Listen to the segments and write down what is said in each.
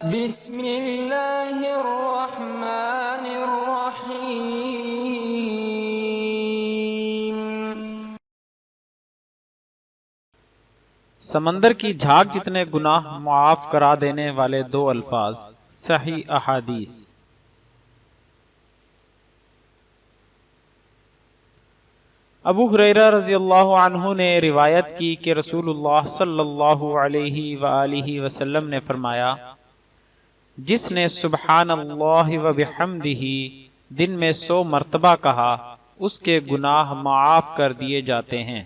بسم اللہ الرحمن الرحیم۔ سمندر کی جھاگ جتنے گناہ معاف کرا دینے والے دو الفاظ۔ صحیح احادیث۔ ابو ہریرہ رضی اللہ عنہ نے روایت کی کہ رسول اللہ صلی اللہ علیہ وآلہ وسلم نے فرمایا، جس نے سبحان اللہ و بحمدہ دن میں 100 مرتبہ کہا، اس کے گناہ معاف کر دیے جاتے ہیں،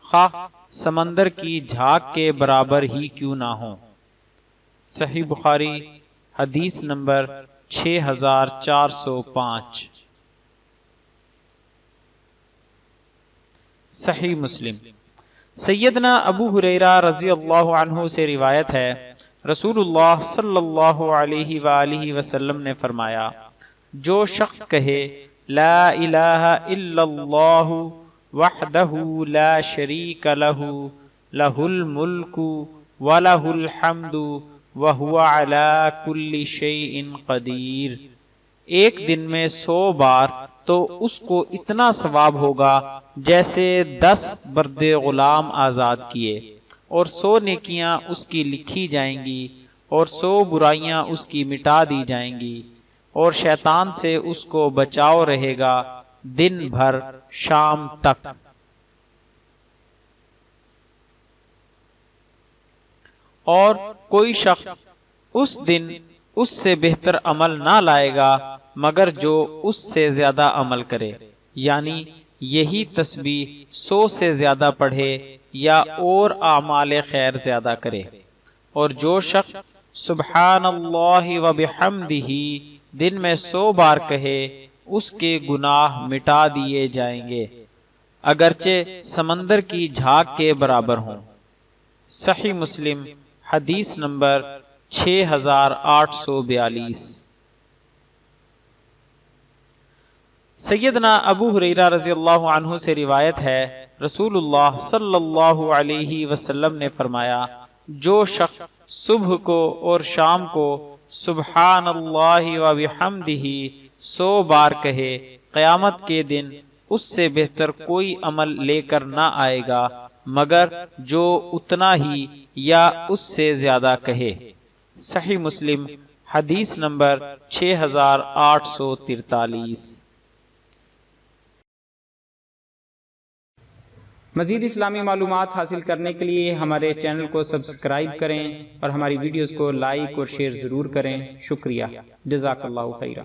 خواہ سمندر کی جھاگ کے برابر ہی کیوں نہ ہوں۔ صحیح بخاری حدیث نمبر 6405۔ صحیح مسلم۔ سیدنا ابو ہریرہ رضی اللہ عنہ سے روایت ہے، رسول اللہ صلی اللہ علیہ وآلہ وسلم نے فرمایا، جو شخص کہے لا الہ الا اللہ وحدہ لا شریک لہ لہ الملک ولہ الحمد وہو علی کل شیء قدیر، ایک دن میں 100 بار تو اس کو اتنا ثواب ہوگا جیسے 10 برد غلام آزاد کیے، اور 100 نیکیاں اس کی لکھی جائیں گی، اور 100 برائیاں اس کی مٹا دی جائیں گی، اور شیطان سے اس کو بچاؤ رہے گا دن بھر شام تک۔ اور کوئی شخص اس دن اس سے بہتر عمل نہ لائے گا مگر جو اس سے زیادہ عمل کرے، یعنی یہی تسبیح 100 سے زیادہ پڑھے یا اور اعمال خیر زیادہ کرے۔ اور جو شخص سبحان اللہ و بحمدہ دن میں 100 بار کہے، اس کے گناہ مٹا دیے جائیں گے، اگرچہ سمندر کی جھاگ کے برابر ہوں۔ صحیح مسلم حدیث نمبر 6842۔ سیدنا ابو ہریرہ رضی اللہ عنہ سے روایت ہے، رسول اللہ صلی اللہ علیہ وسلم نے فرمایا، جو شخص صبح کو اور شام کو سبحان اللہ و بحمدہ 100 بار کہے، قیامت کے دن اس سے بہتر کوئی عمل لے کر نہ آئے گا مگر جو اتنا ہی یا اس سے زیادہ کہے۔ صحیح مسلم حدیث نمبر 6843۔ مزید اسلامی معلومات حاصل کرنے کے لیے ہمارے چینل کو سبسکرائب کریں اور ہماری ویڈیوز کو لائک اور شیئر ضرور کریں۔ شکریہ، جزاک اللہ خیرہ۔